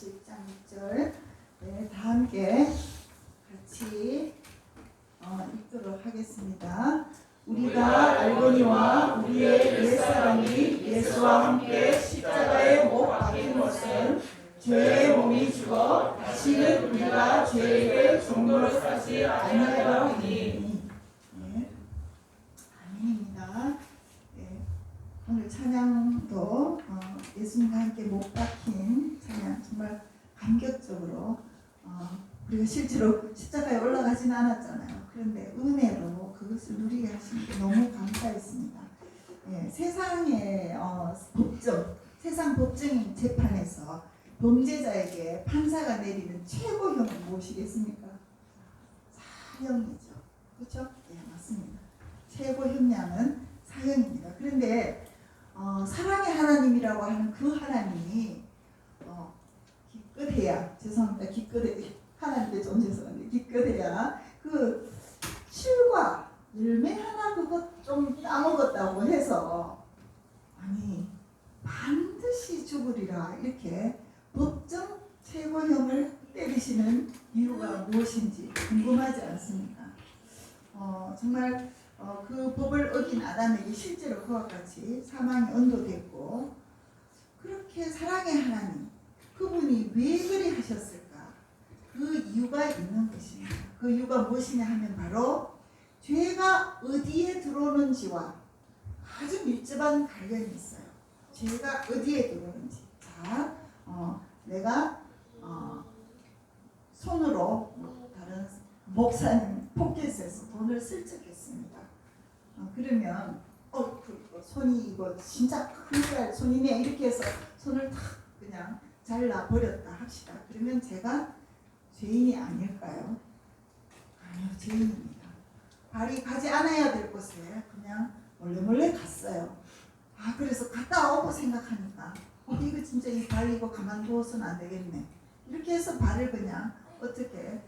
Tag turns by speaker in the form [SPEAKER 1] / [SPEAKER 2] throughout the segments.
[SPEAKER 1] 17장 6절 네, 다 함께 같이 읽도록 하겠습니다. 우리가 알거니와 우리의 옛사람이 예수와 함께 십자가에 못 박힌 것은 죄의 몸이 죽어 다시는 우리가 죄에게 종노릇하지 아니하리라 하니. 아멘입니다. 네, 오늘 찬양도 예수님과 함께 못 박힌 찬양 정말 감격적으로 우리가 실제로 십자가에 올라가지는 않았잖아요. 그런데 은혜로 그것을 누리게 하신 게 너무 감사했습니다. 예, 세상의 세상 법정인 재판에서 범죄자에게 판사가 내리는 최고형은 무엇이겠습니까? 사형이죠. 그렇죠? 예, 맞습니다. 최고 형량은 사형입니다. 그런데 사랑의 하나님이라고 하는 그 하나님이 기껏해야 죄송합니다. 기껏해야 하나님께 좀 죄송한데 기껏해야 그 실과 열매 하나 그것 좀 따먹었다고 해서 아니 반드시 죽으리라 이렇게 법정 최고형을 때리시는 이유가 무엇인지 궁금하지 않습니까? 정말 그 법을 어긴 아담에게 실제로 그와 같이 사망이 언도됐고 그렇게 사랑의 하나님 그분이 왜 그리 하셨을까? 그 이유가 있는 것입니다. 그 이유가 무엇이냐 하면 바로 죄가 어디에 들어오는지와 아주 밀접한 관련이 있어요. 죄가 어디에 들어오는지. 자, 내가 손으로 다른 목사님 포켓에서 돈을 슬쩍했습니다. 그러면 손이 이거 진짜 큰일 손이네 이렇게 해서 손을 탁 그냥 잘라 버렸다 합시다. 그러면 제가 죄인이 아닐까요? 아니요, 죄인입니다. 발이 가지 않아야 될 곳에 그냥 몰래 갔어요. 그래서 갔다 오고 생각하니까 이거 진짜 이 발 이거 가만두어서는 안 되겠네. 이렇게 해서 발을 그냥 어떻게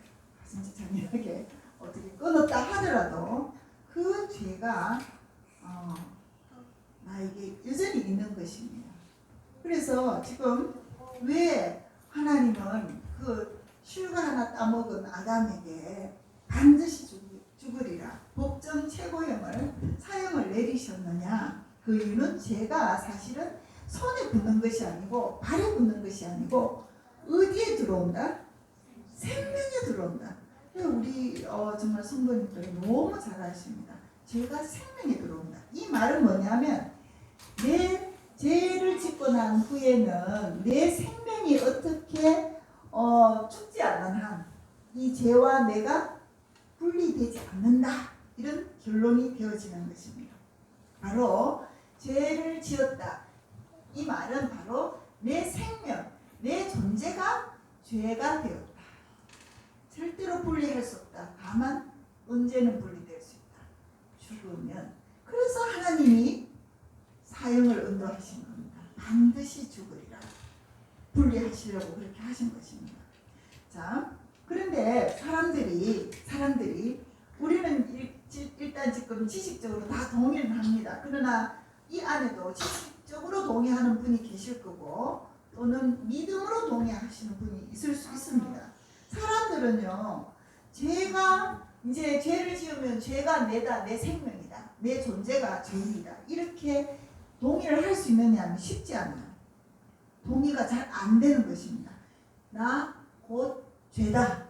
[SPEAKER 1] 진짜 잔인하게 어떻게 끊었다 하더라도 그 죄가 나에게 여전히 있는 것입니다. 그래서 지금 왜 하나님은 그 실과 하나 따먹은 아담에게 반드시 죽으리라 법정 최고형을 사형을 내리셨느냐? 그 이유는 죄가 사실은 손에 붙는 것이 아니고 발에 붙는 것이 아니고 어디에 들어온다? 생명에 들어온다. 우리 정말 성도님들이 너무 잘 아십니다. 죄가 생명에 들어온다. 이 말은 뭐냐면 내 죄를 짓고 난 후에는 내 생명이 어떻게 죽지 않는 한 이 죄와 내가 분리되지 않는다. 이런 결론이 되어지는 것입니다. 바로 죄를 지었다. 이 말은 바로 내 생명, 내 존재가 죄가 되었다. 절대로 분리할 수 없다. 다만 언제는 분리될 수 있다. 죽으면. 그래서 하나님이 사형을 언도하신 겁니다. 반드시 죽으리라. 분리하시려고 그렇게 하신 것입니다. 자, 그런데 사람들이 우리는 일단 지금 지식적으로 다 동의를 합니다. 그러나 이 안에도 지식적으로 동의하는 분이 계실 거고 또는 믿음으로 동의하시는 분이 있을 수 있습니다. 사람들은요, 죄가 이제 죄를 지으면 죄가 내다, 내 생명이다, 내 존재가 죄이다 이렇게 동의를 할 수 있느냐 하면 쉽지 않아요. 동의가 잘 안 되는 것입니다. 나 곧 죄다,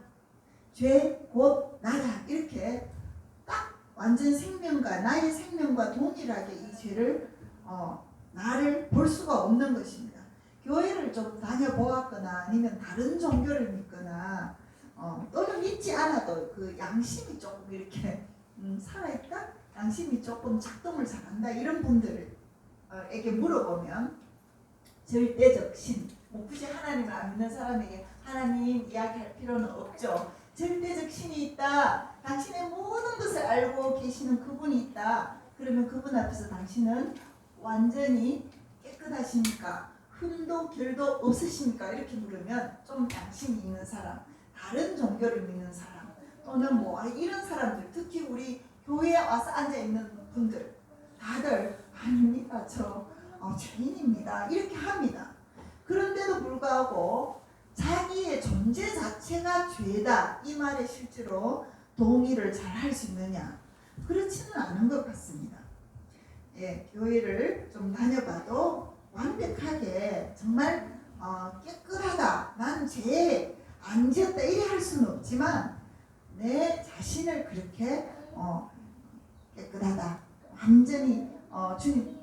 [SPEAKER 1] 죄 곧 나다 이렇게 딱 완전 생명과 나의 생명과 동일하게 이 죄를 나를 볼 수가 없는 것입니다. 교회를 좀 다녀보았거나 아니면 다른 종교를 믿거나 또는 믿지 않아도 그 양심이 조금 이렇게 살아있다? 양심이 조금 작동을 잘한다 이런 분들에게 물어보면 절대적 신, 굳이 하나님을 안 믿는 사람에게 하나님 이야기할 필요는 없죠. 절대적 신이 있다. 당신의 모든 것을 알고 계시는 그분이 있다. 그러면 그분 앞에서 당신은 완전히 깨끗하십니까? 흠도 결도 없으십니까? 이렇게 물으면 좀 양심이 있는 사람, 다른 종교를 믿는 사람 또는 이런 사람들, 특히 우리 교회에 와서 앉아있는 분들 다들 아닙니다. 저 죄인입니다. 이렇게 합니다. 그런데도 불구하고 자 죄다 이 말에 실제로 동의를 잘 할 수 있느냐? 그렇지는 않은 것 같습니다. 예, 교회를 좀 다녀봐도 완벽하게 정말 깨끗하다, 나는 죄 안 지었다 이래 할 수는 없지만 내 자신을 그렇게 깨끗하다, 완전히 주님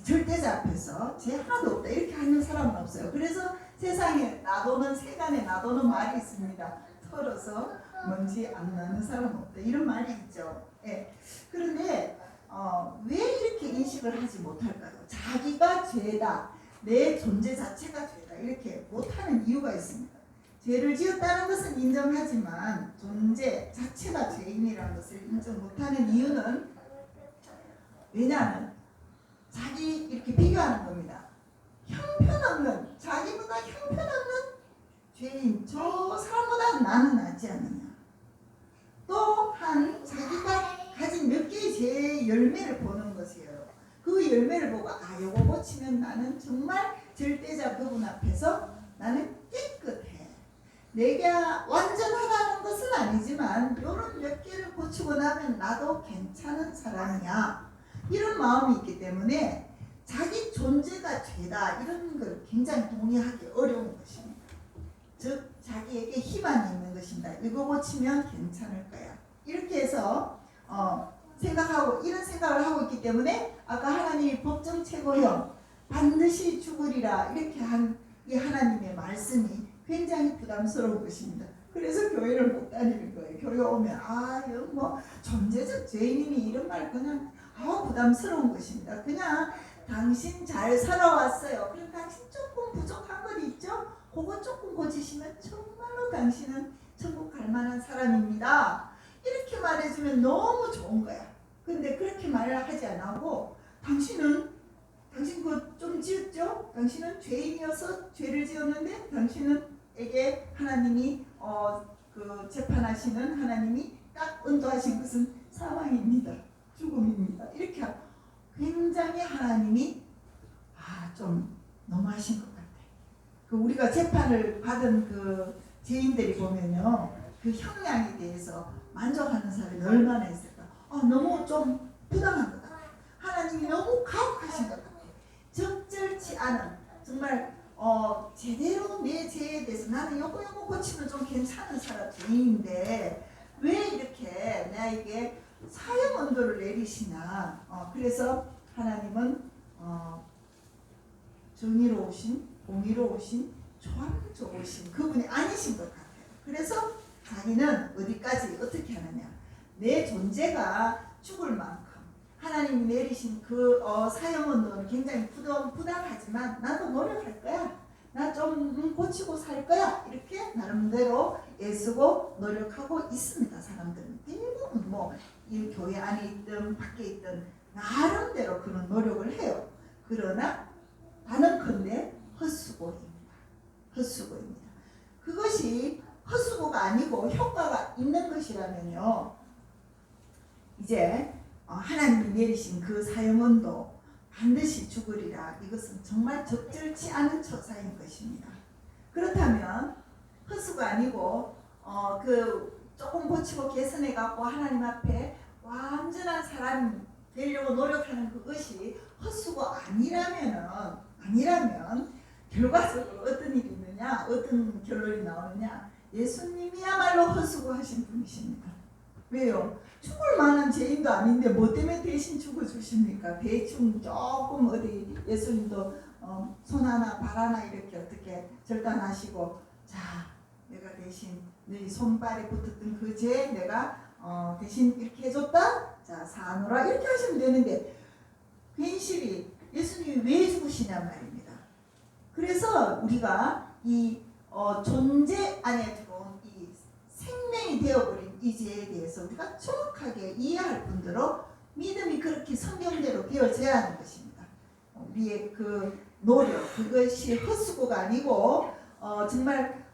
[SPEAKER 1] 절대자 앞에서 죄 하나도 없다 이렇게 하는 사람은 없어요. 그래서 세상에 나도는 세간에 나도는 말이 있습니다. 털어서 먼지 안 나는 사람은 없다 이런 말이 있죠. 예. 그런데 왜 이렇게 인식을 하지 못할까요? 자기가 죄다, 내 존재 자체가 죄다 이렇게 못하는 이유가 있습니다. 죄를 지었다는 것은 인정하지만 존재 자체가 죄인이라는 것을 인정 못하는 이유는 왜냐하면 자기 이렇게 비교하는 겁니다. 형편없는, 자기보다 형편없는 죄인, 저 사람보다 나는 낫지 않느냐. 또한 자기가 가진 몇 개의 죄의 열매를 보는 것이에요. 그 열매를 보고 요거 고치면 나는 정말 절대자 그분 앞에서 나는 깨끗해. 내가 완전하다는 것은 아니지만 이런 몇 개를 고치고 나면 나도 괜찮은 사람이야. 이런 마음이 있기 때문에 자기 존재가 죄다 이런 걸 굉장히 동의하기 어려운 것입니다. 즉 자기에게 희망이 있는 것입니다. 이거 고치면 괜찮을 거야. 이렇게 해서 생각하고 이런 생각을 하고 있기 때문에 아까 하나님이 법정 최고형 반드시 죽으리라 이렇게 한 이 하나님의 말씀이 굉장히 부담스러운 것입니다. 그래서 교회를 못 다니는 거예요. 교회 오면 이거 뭐 존재적 죄인이니 이런 말 그냥 부담스러운 것입니다. 그냥 당신 잘 살아왔어요. 그럼 당신 조금 부족한 것 있죠? 그거 조금 고치시면 정말로 당신은 천국 갈 만한 사람입니다. 이렇게 말해주면 너무 좋은 거야. 근데 그렇게 말을 하지 않고 당신 그거 좀 지었죠? 당신은 죄인이어서 죄를 지었는데 당신에게 하나님이 그 재판하시는 하나님이 딱 은도하신 것은 사망입니다. 죽음입니다. 이렇게 하고 굉장히 하나님이 좀 너무하신 것 같아. 그 우리가 재판을 받은 그 죄인들이 보면요, 그 형량에 대해서 만족하는 사람이 얼마나 있을까? 너무 좀 부당한 것 같아. 하나님이 너무 가혹하신 것 같아. 적절치 않은 정말 제대로 내 죄에 대해서 나는 요거 고치면 좀 괜찮은 사람 죄인인데 왜 이렇게 나에게 사형 언도를 내리시나. 그래서 하나님은 정의로우신, 공의로우신, 참 좋으신 그분이 아니신 것 같아요. 그래서 자기는 어디까지 어떻게 하느냐, 내 존재가 죽을 만큼 하나님이 내리신 그 사형 언도는 굉장히 부당하지만 나도 노력할 거야, 나 좀 고치고 살 거야, 이렇게 나름대로 애쓰고 노력하고 있습니다. 사람들은 대부분 이 교회 안에 있든 밖에 있든 나름대로 그런 노력을 해요. 그러나 단언컨대 헛수고입니다. 헛수고입니다. 그것이 헛수고가 아니고 효과가 있는 것이라면요, 이제 하나님이 내리신 그 사형언도 반드시 죽으리라, 이것은 정말 적절치 않은 처사인 것입니다. 그렇다면 헛수가 아니고 그 조금 고치고 개선해 갖고 하나님 앞에 완전한 사람이 되려고 노력하는 그것이 헛수고 아니라면 결과적으로 어떤 일이 있느냐, 어떤 결론이 나오느냐, 예수님이야말로 헛수고하신 분이십니다. 왜요? 죽을 만한 죄인도 아닌데 뭐 때문에 대신 죽어주십니까? 대충 조금 어디 예수님도 손 하나 발 하나 이렇게 어떻게 절단하시고, 자 내가 대신 네 손발에 붙었던 그 죄 내가 대신 이렇게 해줬다, 자 사노라, 이렇게 하시면 되는데 괜시리 예수님이 왜 죽으시냔 말입니다. 그래서 우리가 이 존재 안에 들어온 이 생명이 되어버린 이 죄에 대해서 우리가 정확하게 이해할 뿐더러 믿음이 그렇게 성경대로 되어져야 하는 것입니다. 우리의 그 노력, 그것이 헛수고가 아니고 정말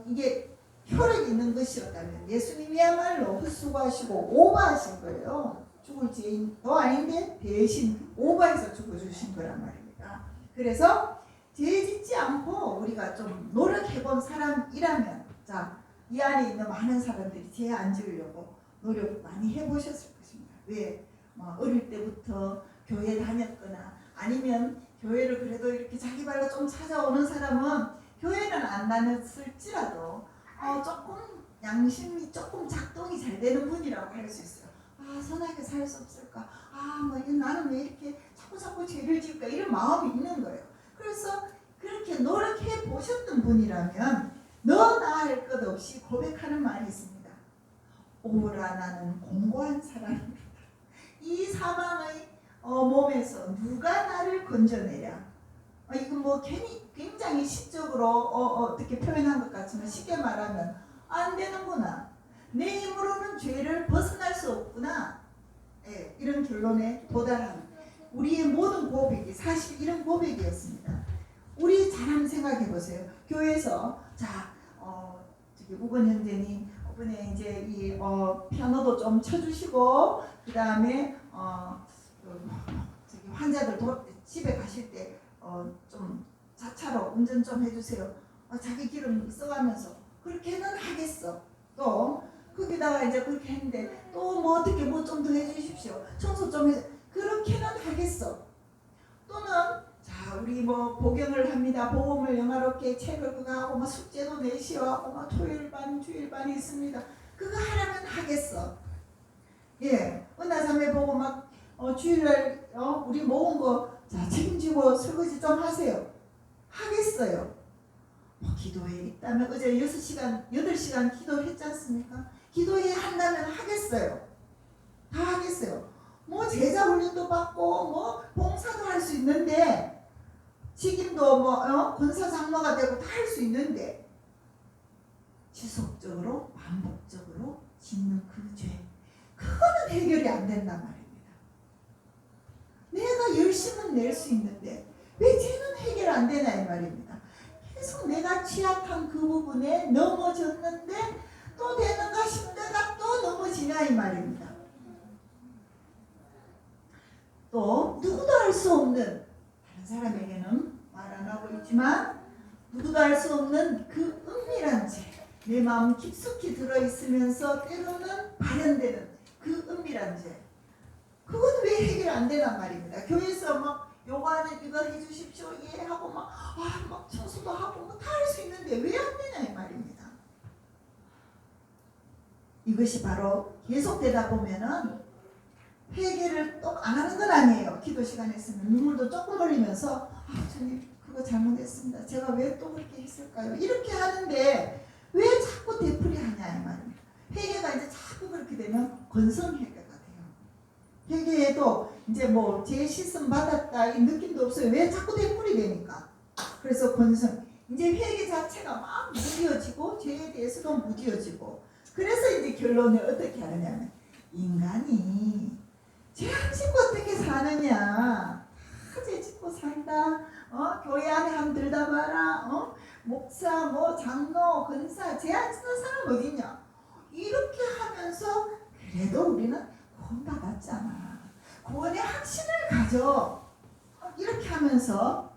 [SPEAKER 1] 이게 혈액이 있는 것이었다면 예수님이야말로 헛수고하시고 오버하신 거예요. 죽을 죄인도 아닌데 대신 오버해서 죽어주신 거란 말입니다. 그래서 죄 짓지 않고 우리가 좀 노력해본 사람이라면, 자 이 안에 있는 많은 사람들이 죄 안 지으려고 노력 많이 해보셨을 것입니다. 왜? 뭐 어릴 때부터 교회 다녔거나 아니면 교회를 그래도 이렇게 자기 발로 좀 찾아오는 사람은 교회는 안 다녔을지라도 조금 양심이 조금 작동이 잘 되는 분이라고 할 수 있어요. 아, 선하게 살 수 없을까? 아, 뭐 나는 왜 이렇게 자꾸 죄를 지을까? 이런 마음이 있는 거예요. 그래서 그렇게 노력해 보셨던 분이라면 너나 할 것 없이 고백하는 말이 있습니다. 오라, 나는 공고한 사람입니다. 이 사망의 몸에서 누가 나를 건져내랴? 이건 뭐 굉장히 시적으로 어떻게 표현한 것 같지만 쉽게 말하면 안 되는구나. 내 힘으로는 죄를 벗어날 수 없구나. 예, 이런 결론에 도달한 우리의 모든 고백이 사실 이런 고백이었습니다. 우리 잘 한번 생각해 보세요. 교회에서 저기 우건 형제님 이번에 이제 이 피아노도 좀 쳐주시고 그 다음에 저기 환자들 집에 가실 때 좀 자차로 운전 좀 해주세요. 자기 기름 써가면서 그렇게는 하겠어. 또 거기다가 이제 그렇게 했는데 또 뭐 어떻게 뭐 좀 더 해주십시오. 청소 좀 해. 그렇게는 하겠어. 또는 자 우리 뭐 복용을 합니다. 복음을 영화롭게 책을 그거 하고 뭐 숙제도 내시오 하고 뭐 토요일 반 주일 반이 있습니다. 그거 하라면 하겠어. 예, 은하삼회 보고 막 주일날 우리 모은 거 자 책임지고 설거지 좀 하세요. 하겠어요. 기도회 있다면 어제 6시간 8시간 기도했지 않습니까? 기도회 한다면 하겠어요. 다 하겠어요. 뭐 제자 훈련도 받고 뭐 봉사도 할 수 있는데 직임도 뭐 권사 장로가 되고 다 할 수 있는데 지속적으로 반복적으로 짓는 그 죄, 그거는 해결이 안 된단 말입니다. 내가 열심은 낼 수 있는데 왜 죄는 해결 안 되나 이 말입니다. 계속 내가 취약한 그 부분에 넘어졌는데 또 되는가 싶다가 또 넘어지냐 이 말입니다. 또 누구도 알 수 없는, 다른 사람에게는 말 안 하고 있지만 누구도 알 수 없는 그 은밀한 죄, 내 마음 깊숙이 들어있으면서 때로는 발현되는 그 은밀한 죄, 그건 왜 해결 안 되란 말입니다. 교회에서 막 요거하는 이거 해주십시오 예 하고 막 청소도 하고 다 할 수 있는데 왜 안 되냐 이 말입니다. 이것이 바로 계속되다 보면은 회개를 또 안 하는 건 아니에요. 기도 시간에 있으면 눈물도 조금 흘리면서 주님 그거 잘못했습니다. 제가 왜 또 그렇게 했을까요? 이렇게 하는데 왜 자꾸 되풀이하냐 이 말입니다. 회개가 이제 자꾸 그렇게 되면 건성회개가 돼요. 회개에도 이제 뭐 죄 씻음 받았다 이 느낌도 없어요. 왜 자꾸 되풀이되니까. 그래서 건성, 이제 회개 자체가 막 무뎌지고 죄에 대해서도 무뎌지고, 그래서 이제 결론을 어떻게 하느냐면 인간이 죄 안 짓고 어떻게 사느냐. 죄 짓고 산다. 교회 안에 한번 들다봐라. 목사, 뭐 장로, 권사, 죄 안 짓는 사람 어디냐. 이렇게 하면서 그래도 우리는 구원받았잖아. 구원의 확신을 가져. 이렇게 하면서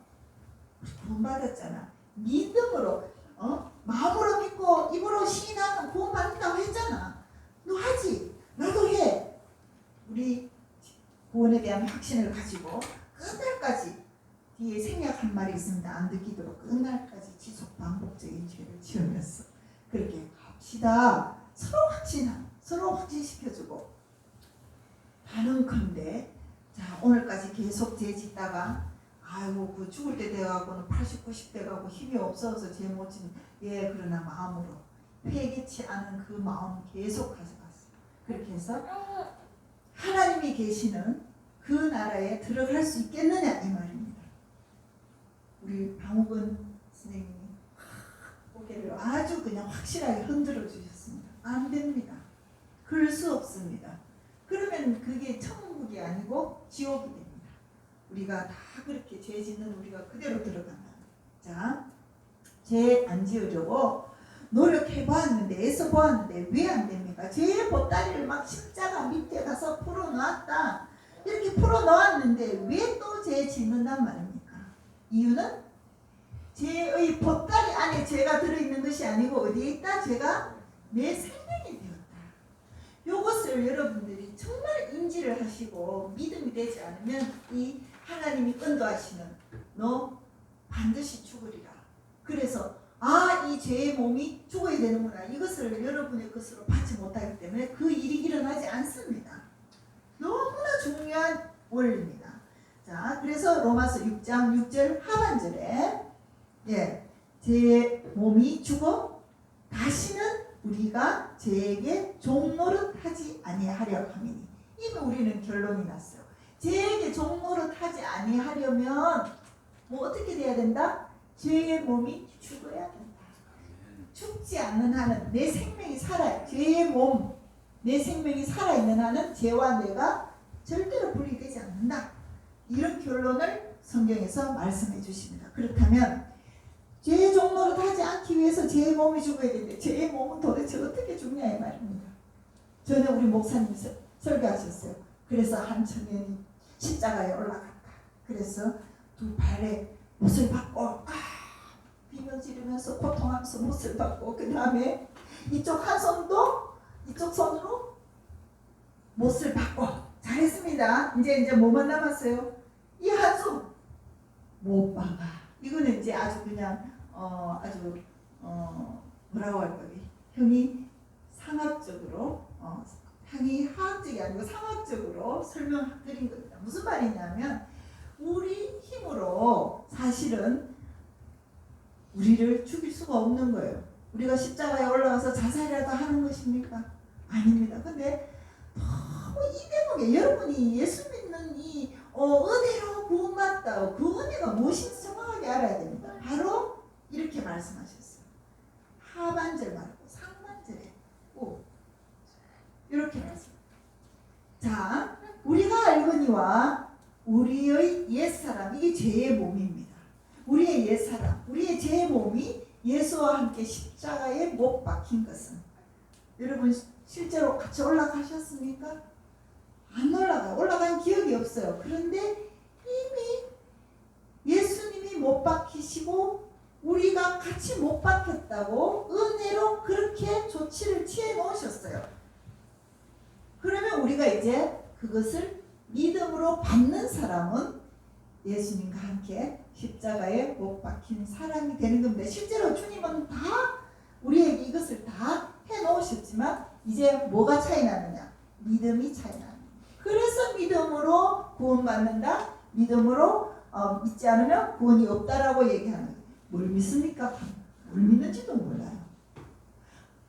[SPEAKER 1] 구원받았잖아. 믿음으로, 마음으로 믿고 입으로 시인하면 구원받는다고 했잖아. 너 하지? 나도 해. 우리 구원에 대한 확신을 가지고 끝날까지, 뒤에 생략 한 말이 있습니다. 안 듣기도록 끝날까지 지속 반복적인 죄를 지으면서 그렇게 갑시다. 서로 확신시켜주고. 가능컨대 자 오늘까지 계속 죄 짓다가 아이고 그 죽을 때 돼가고는 80, 90대 가고 힘이 없어서 죄 못 짓는, 예 그러나 마음으로 회개치 않은 그 마음 계속 가져갔어요. 그렇게 해서 하나님이 계시는 그 나라에 들어갈 수 있겠느냐 이 말입니다. 우리 방욱은 선생님이 고개를 아주 그냥 확실하게 흔들어 주셨습니다. 안 됩니다. 그럴 수 없습니다. 그러면 그게 천국이 아니고 지옥이 됩니다. 우리가 다 그렇게 죄 짓는 우리가 그대로 들어간다. 자, 죄 안 지으려고 노력해보았는데, 애써보았는데 왜 안 됩니까? 죄의 보따리를 막 십자가 밑에 가서 풀어놓았다. 이렇게 풀어놓았는데 왜 또 죄 짓는단 말입니까? 이유는 죄의 보따리 안에 죄가 들어있는 것이 아니고 어디에 있다? 죄가 내 생명이 되었다. 이것을 여러분들이 정말 인지를 하시고 믿음이 되지 않으면 이 하나님이 인도하시는 너 반드시 죽으리라. 그래서 이 죄의 몸이 죽어야 되는구나. 이것을 여러분의 것으로 받지 못하기 때문에 그 일이 일어나지 않습니다. 너무나 중요한 원리입니다. 자, 그래서 로마서 6장 6절 하반절에 제 몸이 죽어 다시는 우리가 죄에게 종노릇하지 아니하려 함이니. 이미 우리는 결론이 났어요. 죄에게 종노릇하지 아니하려면 뭐 어떻게 돼야 된다? 죄의 몸이 죽어야 된다. 죽지 않는 한은 내 생명이 살아요. 죄의 몸, 내 생명이 살아있는 한은 죄와 뇌가 절대로 분리되지 않는다. 이런 결론을 성경에서 말씀해 주십니다. 그렇다면 죄의 종노릇 하지 않기 위해서 죄의 몸이 죽어야 되는데 죄의 몸은 도대체 어떻게 죽냐 이 말입니다. 전에 우리 목사님이 설교하셨어요. 그래서 한 청년이 십자가에 올라갔다. 그래서 두 발에 못을 받고 비명 지르면서 고통하면서 못을 받고 그 다음에 이쪽 한 손도 이쪽 손으로 못을 받고 잘했습니다. 이제 뭐만 남았어요? 이 한 손 못 박아. 이거는 이제 아주 그냥 뭐라고 할까요? 형이 상학적으로 형이 화학적이 아니고 상학적으로 설명드린 겁니다. 무슨 말이냐면 우리 힘으로 사실은 우리를 죽일 수가 없는 거예요. 우리가 십자가에 올라가서 자살이라도 하는 것입니까? 아닙니다. 근데 너무 이 대목에 여러분이 예수 믿는 이 은혜로 구원받다. 그 은혜가 무엇인지 정확하게 알아야 됩니다. 바로 이렇게 말씀하셨어요. 하반절 말고 상반절에 이렇게 말씀. 자, 우리가 알거니와 우리의 옛사람, 이게 죄의 몸입니다. 우리의 옛사람, 우리의 죄의 몸이 예수와 함께 십자가에 못 박힌 것은 여러분 실제로 같이 올라가셨습니까? 안 올라간 기억이 없어요. 그런데 이미 예수님이 못 박히시고 우리가 같이 못 박혔다고 은혜로 그렇게 조치를 취해 놓으셨어요. 그러면 우리가 이제 그것을 믿음으로 받는 사람은 예수님과 함께 십자가에 못 박힌 사람이 되는 겁니다. 실제로 주님은 다 우리에게 이것을 다 해놓으셨지만 이제 뭐가 차이 나느냐? 믿음이 차이 나는 거예요. 그래서 믿음으로 구원받는다. 믿음으로 믿지 않으면 구원이 없다라고 얘기하는 거예요. 뭘 믿습니까? 뭘 믿는지도 몰라요.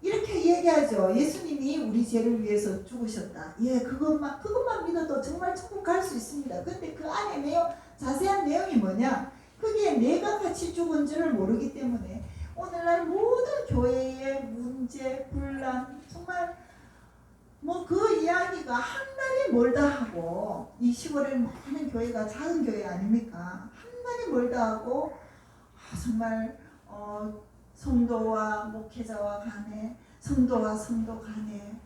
[SPEAKER 1] 이렇게 얘기하죠. 예수님이 우리 죄를 위해서 죽으셨다. 그것만 믿어도 정말 천국 갈 수 있습니다. 근데 그 안에 자세한 내용이 뭐냐? 그게 내가 같이 죽은 줄을 모르기 때문에 오늘날 모든 교회의 문제, 분란, 정말 그 이야기가 한 달이 멀다 하고 이 시골에 많은 교회가 작은 교회 아닙니까? 한 달이 멀다 하고 정말 성도와 목회자와 간에 성도와 성도 간에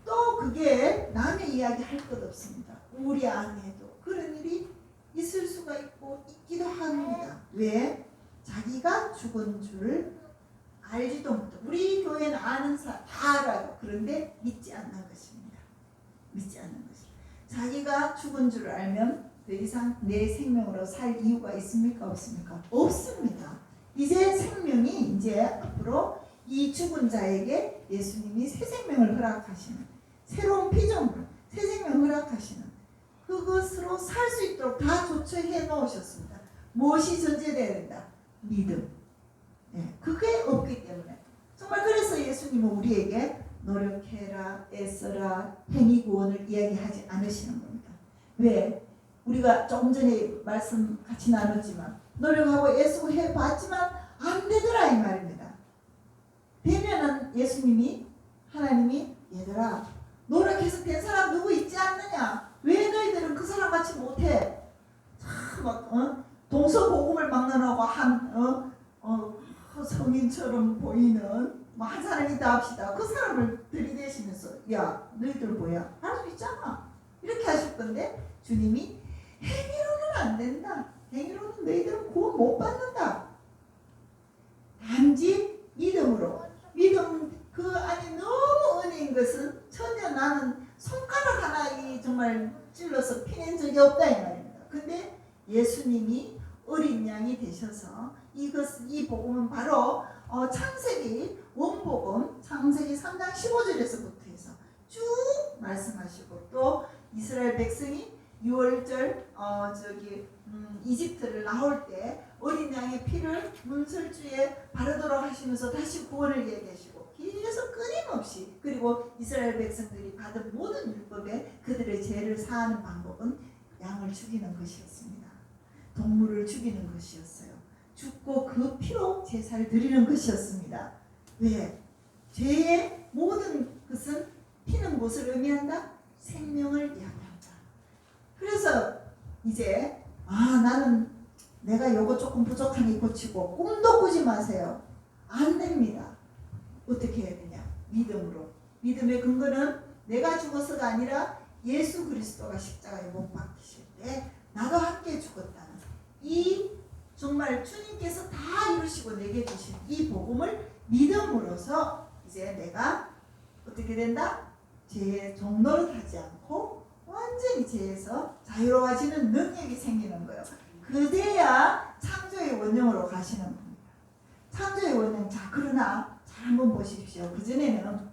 [SPEAKER 1] 또 그게 남의 이야기 할 것 없습니다. 우리 안에도 그런 일이 있을 수가 있기도 합니다. 왜? 자기가 죽은 줄 알지도 못해. 우리 교회는 아는 사람 다 알아요. 그런데 믿지 않는 것입니다. 믿지 않는 것입니다. 자기가 죽은 줄 알면 더 이상 내 생명으로 살 이유가 있습니까? 없습니까? 없습니다. 이제 생명이 이제 앞으로 이 죽은 자에게 예수님이 새 생명을 허락하시는 새로운 피조물, 새 생명을 허락하시는 그것으로 살 수 있도록 다 조처해 놓으셨습니다. 무엇이 전제되어야 된다? 믿음. 그게 없기 때문에 정말 그래서 예수님은 우리에게 노력해라, 애써라, 행위 구원을 이야기하지 않으시는 겁니다. 왜? 우리가 조금 전에 말씀 같이 나눴지만 노력하고 애쓰고 해봤지만 안 되더라 이 말입니다. 되면은 예수님이 하나님이 얘들아 노력해서 된 사람 누구 있지 않느냐? 왜 너희들은 그 사람 같이 못해? 참 동서고금을 막론하고 한 성인처럼 보이는 한 사람이 있다 합시다. 그 사람을 들이대시면서 야 너희들 뭐야? 할 수 있잖아. 이렇게 하실 건데 주님이 행위로는 안 된다. 행위로는 너희들은 구원 못 받는다. 단지 믿음으로 믿음 그 안에 적이 없다 이 말입니다. 근데 예수님이 어린 양이 되셔서 이 복음은 바로 창세기 원복음 창세기 3장 15절에서부터 해서 쭉 말씀하시고 또 이스라엘 백성이 6월절 이집트를 나올 때 어린 양의 피를 문설주에 바르도록 하시면서 다시 구원을 얘기하시고 계속 끊임없이 그리고 이스라엘 백성들이 받은 모든 율법에 그들의 죄를 사하는 방법은 양을 죽이는 것이었습니다. 동물을 죽이는 것이었어요. 죽고 그 피로 제사를 드리는 것이었습니다. 왜? 죄의 모든 것은 피는 무엇을 의미한다? 생명을 이야기한다. 그래서 이제 나는 내가 요거 조금 부족하니 고치고 꿈도 꾸지 마세요. 안 됩니다. 어떻게 해야 되냐? 믿음으로. 믿음의 근거는 내가 죽어서가 아니라 예수 그리스도가 십자가에 못 박히실 때 나도 함께 죽었다는 이 정말 주님께서 다 이루시고 내게 주신 이 복음을 믿음으로써 이제 내가 어떻게 된다? 죄의 종노릇 하지 않고 완전히 죄에서 자유로워지는 능력이 생기는 거예요. 그래야 창조의 원형으로 가시는 겁니다. 창조의 원형. 자, 그러나 잘 한번 보십시오. 그전에는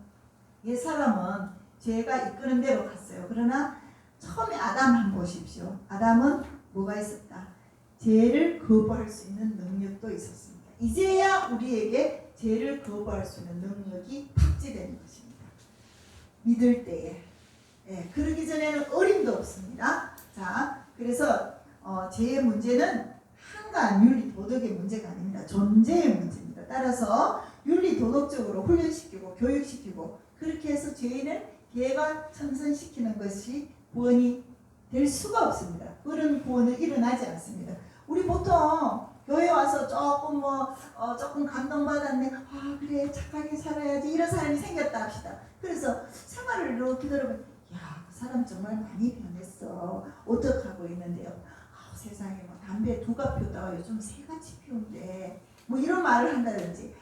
[SPEAKER 1] 옛사람은 죄가 이끄는 대로 갔어요. 그러나 처음에 아담 한번 보십시오. 아담은 뭐가 있었다? 죄를 거부할 수 있는 능력도 있었습니다. 이제야 우리에게 죄를 거부할 수 있는 능력이 탑재되는 것입니다. 믿을 때에. 그러기 전에는 어림도 없습니다. 자, 그래서 죄의 문제는 한간 윤리 도덕의 문제가 아닙니다. 존재의 문제입니다. 따라서 윤리 도덕적으로 훈련시키고 교육시키고 그렇게 해서 죄인을 개과천선시키는 것이 구원이 될 수가 없습니다. 그런 구원은 일어나지 않습니다. 우리 보통 교회 와서 조금 감동받았네. 그래 착하게 살아야지 이런 사람이 생겼다 합시다. 그래서 생활을 이렇게 들어보면 그 사람 정말 많이 변했어. 어떡하고 있는데요. 세상에 담배 2갑 피우다가 요즘 3같이 피운대. 이런 말을 한다든지.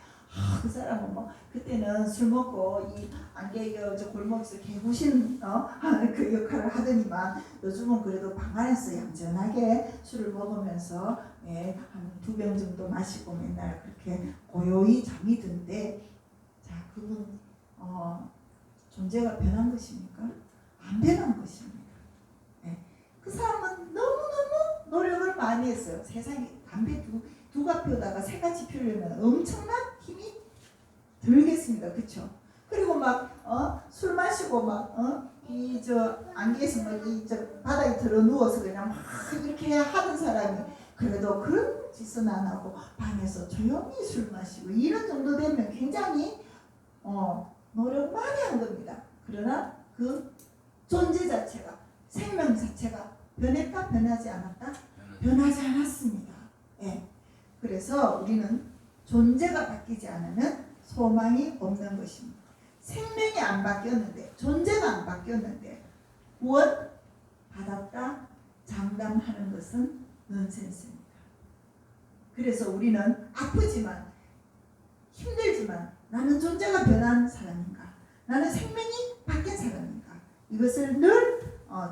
[SPEAKER 1] 그 사람은 그때는 술 먹고 이 안개 저 골목에서 개구신 그 역할을 하더니만 요즘은 그래도 방 안에서 얌전하게 술을 먹으면서 한 2병 정도 마시고 맨날 그렇게 고요히 잠이 든대. 자, 그분 존재가 변한 것입니까? 안 변한 것입니다. 그 사람은 너무너무 노력을 많이 했어요. 세상에 담배 2갑 피우다가 3같이 피우려면 엄청난 힘이 들겠습니다. 그쵸? 그리고 술 마시고 안개에서 바닥에 들어 누워서 그냥 이렇게 하던 사람이 그래도 그런 짓은 안 하고 방에서 조용히 술 마시고 이런 정도 되면 굉장히 노력 많이 한 겁니다. 그러나 그 존재 자체가 생명 자체가 변했다? 변하지 않았다? 변하지 않았습니다. 그래서 우리는 존재가 바뀌지 않으면 소망이 없는 것입니다. 생명이 안 바뀌었는데 존재가 안 바뀌었는데 구원 받았다 장담하는 것은 넌센스입니다. 그래서 우리는 아프지만 힘들지만 나는 존재가 변한 사람인가? 나는 생명이 바뀐 사람인가? 이것을 늘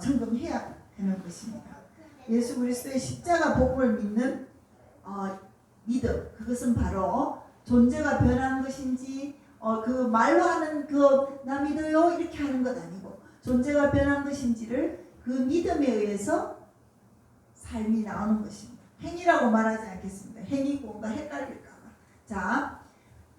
[SPEAKER 1] 점검해야 되는 것입니다. 예수 그리스도의 십자가 복음을 믿는 믿음, 그것은 바로 존재가 변한 것인지 그 말로 하는 나 믿어요 이렇게 하는 것 아니고 존재가 변한 것인지를 그 믿음에 의해서 삶이 나오는 것입니다. 행위라고 말하지 않겠습니다. 행위 구원과 헷갈릴까봐. 자,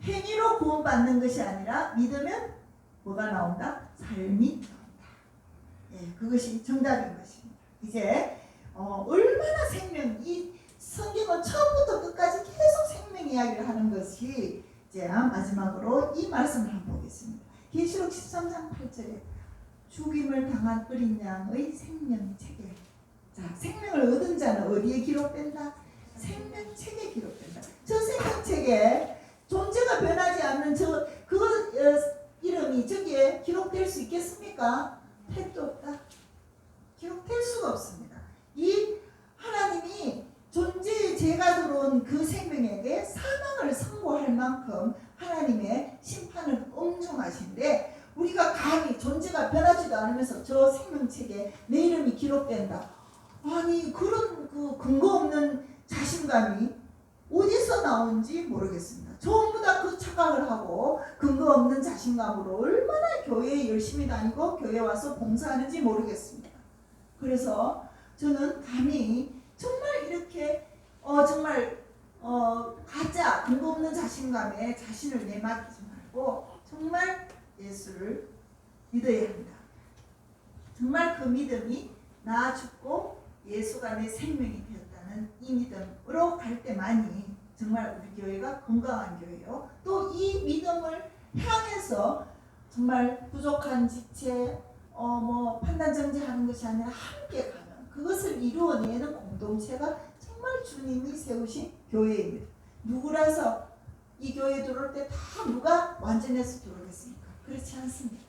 [SPEAKER 1] 행위로 구원받는 것이 아니라 믿으면 뭐가 나온다? 삶이 나온다. 그것이 정답인 것입니다. 이제 얼마나 이 성경은 처음부터 끝까지 계속 생명 이야기를 하는 것이 이제 마지막으로 이 말씀을 한번 보겠습니다. 계시록 13장 8절에 죽임을 당한 어린 양의 생명책에. 자, 생명을 얻은 자는 어디에 기록된다? 생명책에 기록된다. 저 생명책에 존재가 변하지 않는 이름이 저기에 기록될 수 있겠습니까? 택도 없다. 기록될 수가 없습니다. 이 하나님이 존재의 죄가 들어온 그 생명에게 사망을 선고할 만큼 하나님의 심판은 엄중하신데 우리가 감히 존재가 변하지도 않으면서 저 생명책에 내 이름이 기록된다. 아니 그런 그 근거 없는 자신감이 어디서 나온지 모르겠습니다. 전부 다 그 착각을 하고 근거 없는 자신감으로 얼마나 교회에 열심히 다니고 교회 와서 봉사하는지 모르겠습니다. 그래서 저는 감히 정말 이렇게 정말 가짜 근거 없는 자신감에 자신을 내맡기지 말고 정말 예수를 믿어야 합니다. 정말 그 믿음이 나 죽고 예수가 내 생명이 되었다는 이 믿음으로 갈 때만이 정말 우리 교회가 건강한 교회요. 또 이 믿음을 향해서 정말 부족한 지체, 판단 정지하는 것이 아니라 함께 가는 그것을 이루어내는 공동체가 정말 주님이 세우신 교회입니다. 누구라서 이 교회에 들어올 때 다 누가 완전해서 들어오겠습니까? 그렇지 않습니다.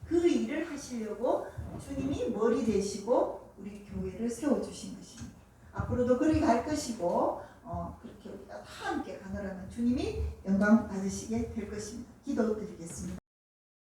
[SPEAKER 1] 그 일을 하시려고 주님이 머리 되시고 우리 교회를 세워주신 것입니다. 앞으로도 그리 갈 것이고 그렇게 우리가 다 함께 가노라면 주님이 영광 받으시게 될 것입니다. 기도드리겠습니다.